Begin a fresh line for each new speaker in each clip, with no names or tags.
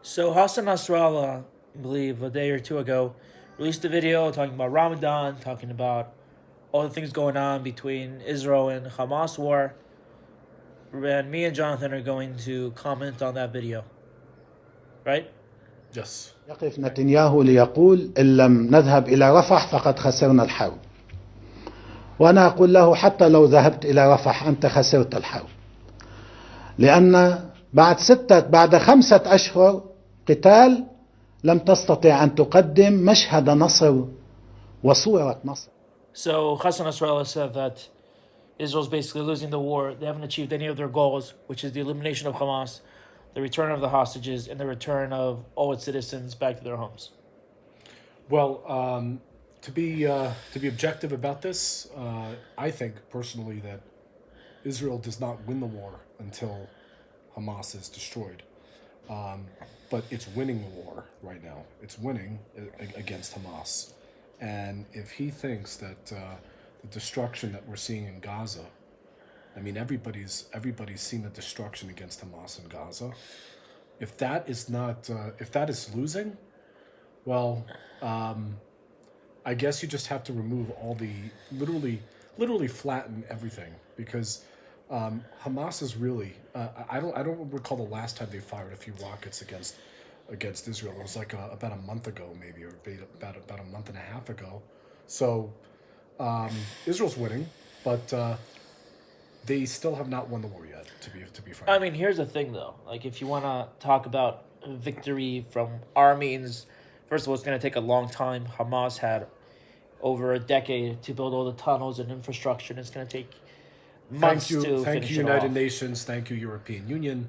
So Hassan Nasrallah, I believe a day or two ago, released a video talking about Ramadan, talking about all the things going on between Israel and Hamas war. And me and Jonathan are going to comment on that video. Right?
Yes.
يقف نتنياهو ليقول إن لم نذهب إلى رفح فقد خسرنا الحرب. وأنا أقول له حتى لو ذهبت إلى رفح أنت خسرت الحرب، لأن بعد 5 أشهر قتال لم تستطع أن تقدم مشهد نصر وصورة نصر.
So Hassan Nasrallah said that Israel's basically losing the war. They haven't achieved any of their goals, which is the elimination of Hamas, the return of the hostages, and the return of all its citizens back to their homes.
Well, to be objective about this, I think personally that Israel does not win the war until Hamas is destroyed. But it's winning the war right now. It's winning against Hamas. And if he thinks that the destruction that we're seeing in Gaza, I mean, everybody's seen the destruction against Hamas in Gaza. If that is not, if that is losing, well, I guess you just have to remove all the literally flatten everything, because Hamas is really I don't recall the last time they fired a few rockets against Israel. It was like about a month ago, maybe, or about a month and a half ago. So Israel's winning, but they still have not won the war yet. To be frank,
I mean, here's the thing, though. Like, if you want to talk about victory from our means, first of all, it's going to take a long time. Hamas had over a decade to build all the tunnels and infrastructure, and it's going to take months to finish
thank you,
it
United
off.
Nations, thank you, European Union,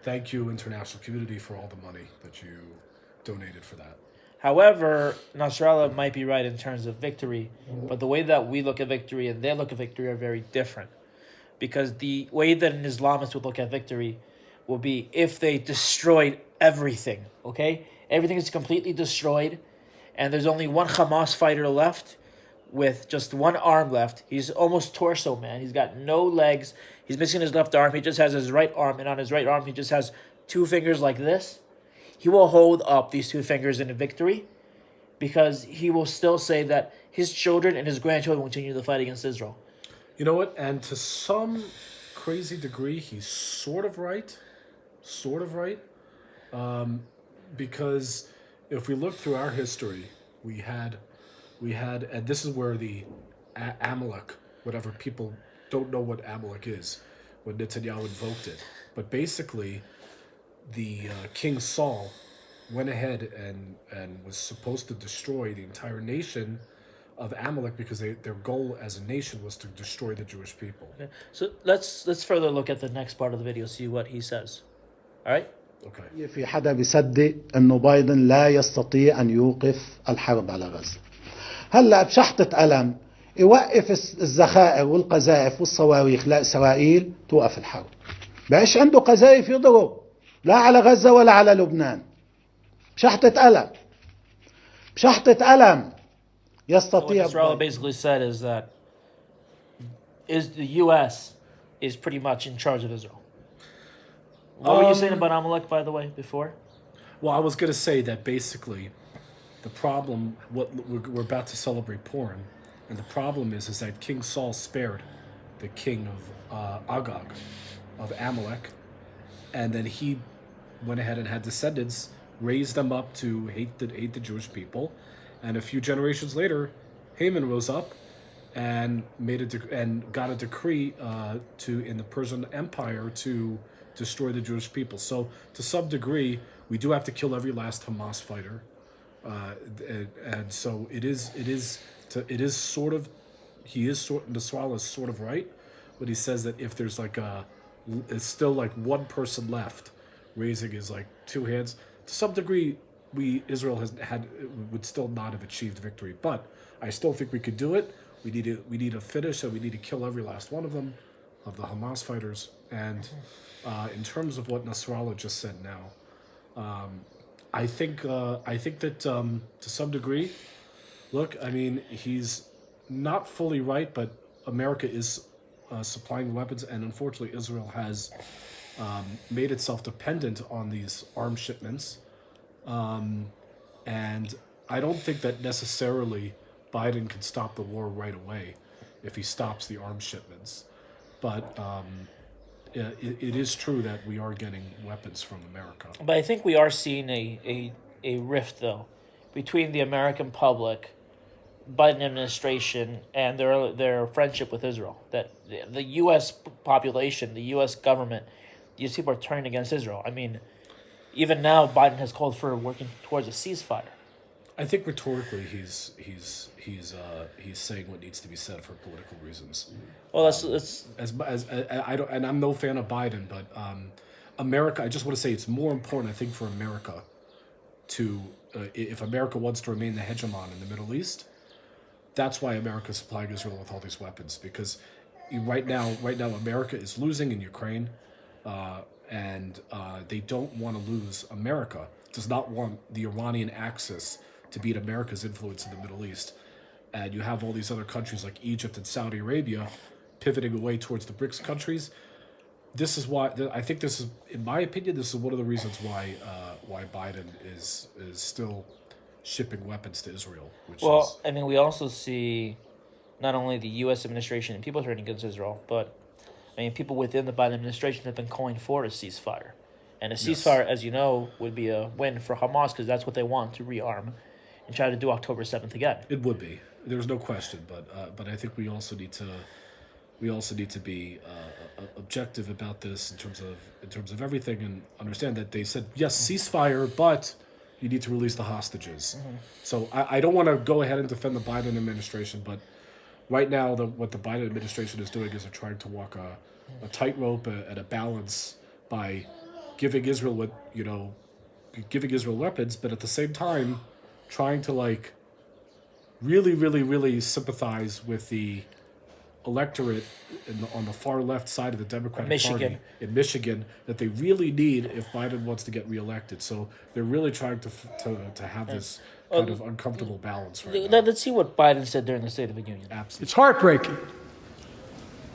thank you, international community, for all the money that you donated for that.
However, Nasrallah might be right in terms of victory, but the way that we look at victory and they look at victory are very different. Because the way that an Islamist would look at victory will be if they destroyed everything, okay? Everything is completely destroyed, and there's only one Hamas fighter left with just one arm left. He's almost torso, man. He's got no legs. He's missing his left arm. He just has his right arm, and on his right arm, he just has 2 fingers like this. He will hold up these 2 fingers in a victory because he will still say that his children and his grandchildren will continue the fight against Israel.
You know what? And to some crazy degree, he's sort of right. Because if we look through our history, we had, and this is where the Amalek, whatever, people don't know what Amalek is, when Netanyahu invoked it. But basically, the King Saul went ahead and was supposed to destroy the entire nation of Amalek, because their goal as a nation was to destroy the Jewish people.
Okay. So let's further look at the next part of the video, see what he says. All right?
Okay.
في حدا بيصدق انه بايدن لا يستطيع ان يوقف الحرب على غزة. هلا بشحطة قلم يوقف الذخائر والقذائف والصواريخ لإسرائيل توقف الحرب. بقاش عنده قذائف يضرب لا على غزة ولا على لبنان. بشحطة قلم
So what
يستطيع.
Nasrallah basically said is that the U.S. is pretty much in charge of Israel. What were you saying about Amalek, by the way, before?
Well, I was going to say that basically the problem, what we're about to celebrate Purim, and the problem is that King Saul spared the king of Agag, of Amalek, and then he went ahead and had descendants, raised them up to hate the Jewish people, and a few generations later, Haman rose up and got a decree in the Persian Empire to destroy the Jewish people. So to some degree, we do have to kill every last Hamas fighter, and so Nasrallah is sort of right, but he says that if there's it's still like one person left, raising his 2 hands. To some degree, Israel would still not have achieved victory, but I still think we could do it. We need to finish, and we need to kill every last one of them, of the Hamas fighters. And in terms of what Nasrallah just said now, I think that to some degree, look, I mean, he's not fully right, but America is supplying weapons, and unfortunately, Israel has made itself dependent on these arms shipments. And I don't think that necessarily Biden can stop the war right away if he stops the arms shipments. But it is true that we are getting weapons from America.
But I think we are seeing a rift, though, between the American public, Biden administration, and their friendship with Israel. That the U.S. population, the U.S. government, these people are turning against Israel. I mean, even now, Biden has called for working towards a ceasefire.
I think rhetorically he's saying what needs to be said for political reasons.
Well, that's
As I don't, and I'm no fan of Biden, but America. I just want to say it's more important, I think, for America to if America wants to remain the hegemon in the Middle East, that's why America is supplying Israel with all these weapons, because right now America is losing in Ukraine, and they don't want to lose. America does not want the Iranian axis to beat America's influence in the Middle East. And you have all these other countries like Egypt and Saudi Arabia pivoting away towards the BRICS countries. This is why I think this is, in my opinion, this is one of the reasons why Biden is still shipping weapons to Israel.
I mean, we also see not only the U.S. administration and people turning against Israel, but I mean, people within the Biden administration have been calling for a ceasefire. And a ceasefire, as you know, would be a win for Hamas because that's what they want, to rearm and try to do October 7th again.
It would be. There's no question, but I think we also need to be objective about this in terms of everything, and understand that they said yes, ceasefire, but you need to release the hostages. Mm-hmm. So I don't want to go ahead and defend the Biden administration, but right now what the Biden administration is doing is they're trying to walk a tightrope and a balance by giving Israel weapons, but at the same time trying to really sympathize with the electorate on the far left side of the Democratic Party in Michigan that they really need if Biden wants to get reelected. So they're really trying to have this kind of uncomfortable balance right now.
Let's see what Biden said during the State of the Union.
Absolutely.
It's heartbreaking.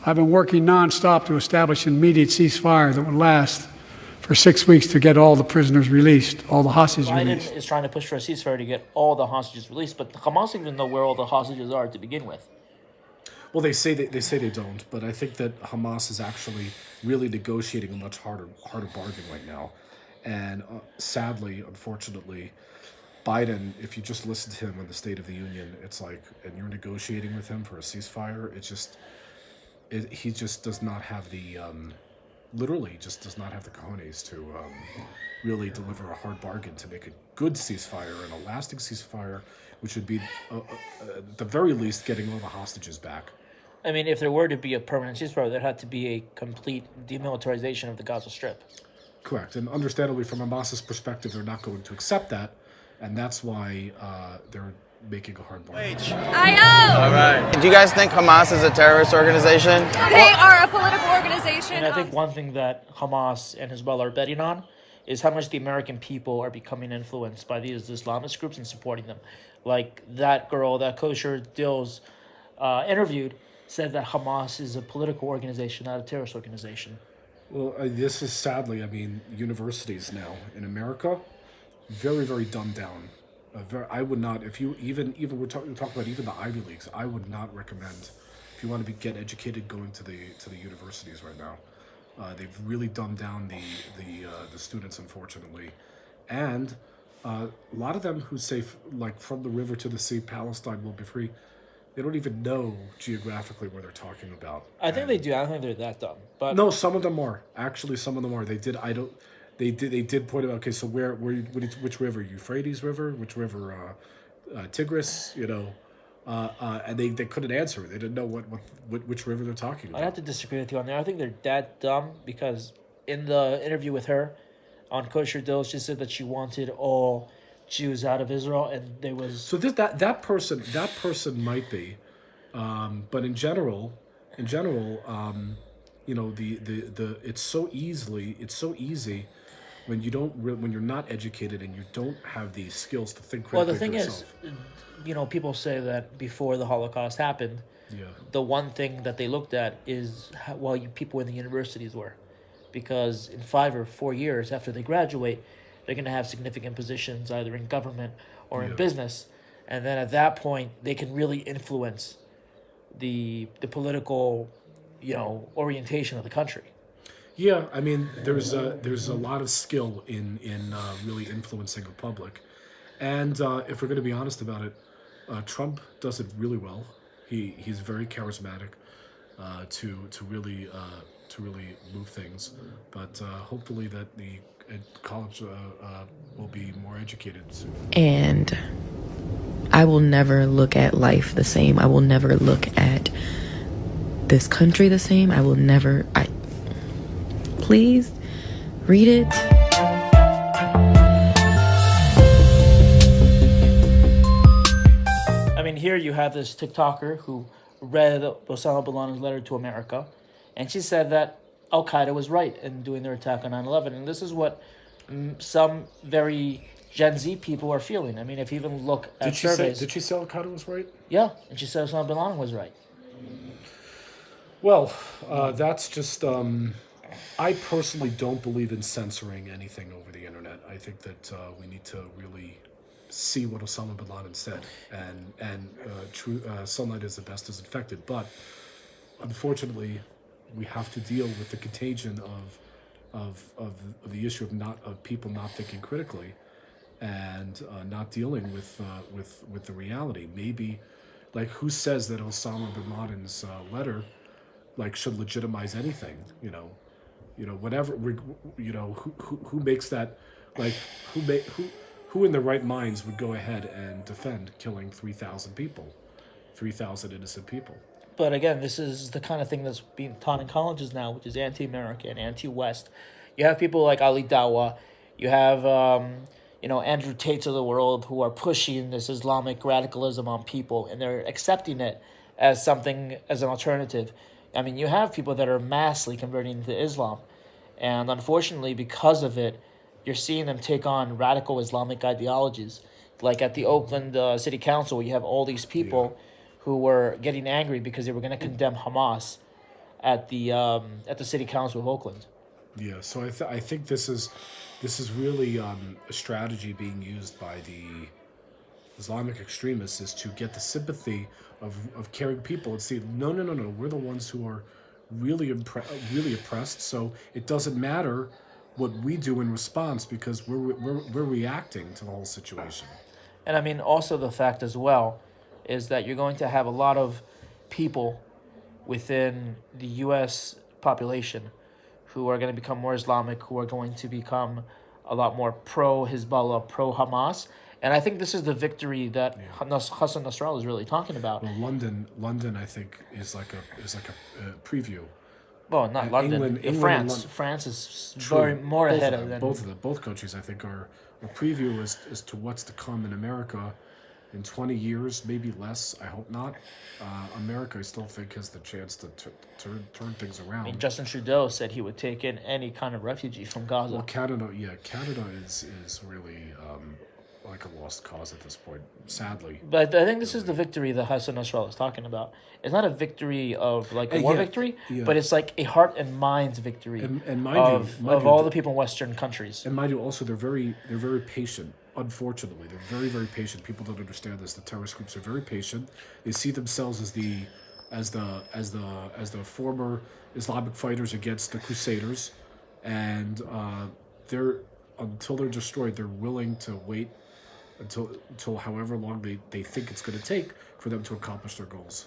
I've been working nonstop to establish an immediate ceasefire that would last for 6 weeks to get all the prisoners released, all the hostages released.
Biden is trying to push for a ceasefire to get all the hostages released, but Hamas doesn't even know where all the hostages are to begin with.
Well, they say they don't, but I think that Hamas is actually really negotiating a much harder bargain right now, and sadly, unfortunately, Biden, if you just listen to him in the State of the Union, it's like, and you're negotiating with him for a ceasefire, he just does not have the literally just does not have the cojones to really deliver a hard bargain to make a good ceasefire and a lasting ceasefire, which would be at the very least getting all the hostages back.
I mean, if there were to be a permanent ceasefire, there had to be a complete demilitarization of the Gaza Strip.
Correct, and understandably, from Hamas's perspective, they're not going to accept that, and that's why they're making a hard bargain.
All right. Do you guys think Hamas is a terrorist organization?
They are a political organization.
And I think one thing that Hamas and Hezbollah are betting on is how much the American people are becoming influenced by these Islamist groups and supporting them. Like that girl that Kosher Dills interviewed said that Hamas is a political organization, not a terrorist organization.
Well, this is sadly, I mean, universities now in America, very, very dumbed down. I would not, if you even we're talking about even the Ivy Leagues, I would not recommend, if you want to get educated, going to the universities right now. They've really dumbed down the students, unfortunately, and a lot of them who say from the river to the sea, Palestine will be free. They don't even know geographically where they're talking about.
I think they do. I don't think they're that dumb. But
no, some of them are. Actually, some of them are. They did. They did point out. Okay, so which river? Euphrates River? Which river? Tigris? And they couldn't answer. They didn't know which river they're talking about.
I have to disagree with you on there. I think they're that dumb because in the interview with her on Kosher Dill, she said that she wanted all Jews out of Israel, and there was
that person might be, but in general, it's so easy when you're not educated and you don't have the skills to think critically.
Well, the thing
for yourself.
is, people say that before the Holocaust happened, the one thing that they looked at is how people in the universities were, because in 5 or 4 years after they graduate, they're going to have significant positions either in government or in business, and then at that point they can really influence the political, orientation of the country.
Yeah, I mean, there's a lot of skill in really influencing the public, and if we're going to be honest about it, Trump does it really well. He's very charismatic to really move things, but hopefully that the college will be more educated soon.
And I will never look at life the same. I will never look at this country the same. I will never. Please read it.
I mean, here you have this TikToker who read Osama bin Laden's letter to America, and she said that Al Qaeda was right in doing their attack on 9/11, and this is what some very Gen Z people are feeling. I mean, if you even look at surveys,
did she say Al Qaeda was right?
yeah, and she said Osama bin Laden was right.
Well, that's just. I personally don't believe in censoring anything over the internet. I think that we need to really see what Osama bin Laden said, and true sunlight is the best disinfectant. But unfortunately, we have to deal with the contagion of the issue of people not thinking critically, and not dealing with the reality. Maybe, like, who says that Osama bin Laden's letter, like, should legitimize anything? Whatever. Who makes that, like, who in their right minds would go ahead and defend killing 3,000 people, 3,000 innocent people?
But again, this is the kind of thing that's being taught in colleges now, which is anti-American, anti-West. You have people like Ali Dawa. You have, Andrew Tates of the world who are pushing this Islamic radicalism on people, and they're accepting it as something, as an alternative. I mean, you have people that are massively converting to Islam, and unfortunately, because of it, you're seeing them take on radical Islamic ideologies. Like at the Oakland City Council, you have all these people who were getting angry because they were going to condemn Hamas at the City Council of Oakland.
Yeah, so I think this is really a strategy being used by the Islamic extremists, is to get the sympathy of caring people and say, no, we're the ones who are really oppressed. So it doesn't matter what we do in response because we're reacting to the whole situation.
And I mean, also the fact as well is that you're going to have a lot of people within the U.S. population who are going to become more Islamic, who are going to become a lot more pro-Hezbollah, pro-Hamas. And I think this is the victory that Hassan Nasrallah is really talking about.
Well, London, I think, is like a preview.
Well, not London.
England
France. France is very more
both
ahead
of
of
them.
them.
Both countries, I think, are a preview as to what's to come in America in 20 years, maybe less. I hope not. America, I still think, has the chance to turn things around.
I mean, Justin Trudeau said he would take in any kind of refugee from Gaza.
Well, Canada is really like a lost cause at this point, sadly.
But I think this is the victory that Hassan Nasrallah is talking about. It's not a victory of like a war victory, but it's like a heart and minds victory
and
of all the people in Western countries.
And mind you, also they're very patient. Unfortunately, they're very, very patient. People don't understand this. The terrorist groups are very patient. They see themselves as the former Islamic fighters against the Crusaders, and until they're destroyed, they're willing to wait until however long they think it's going to take for them to accomplish their goals.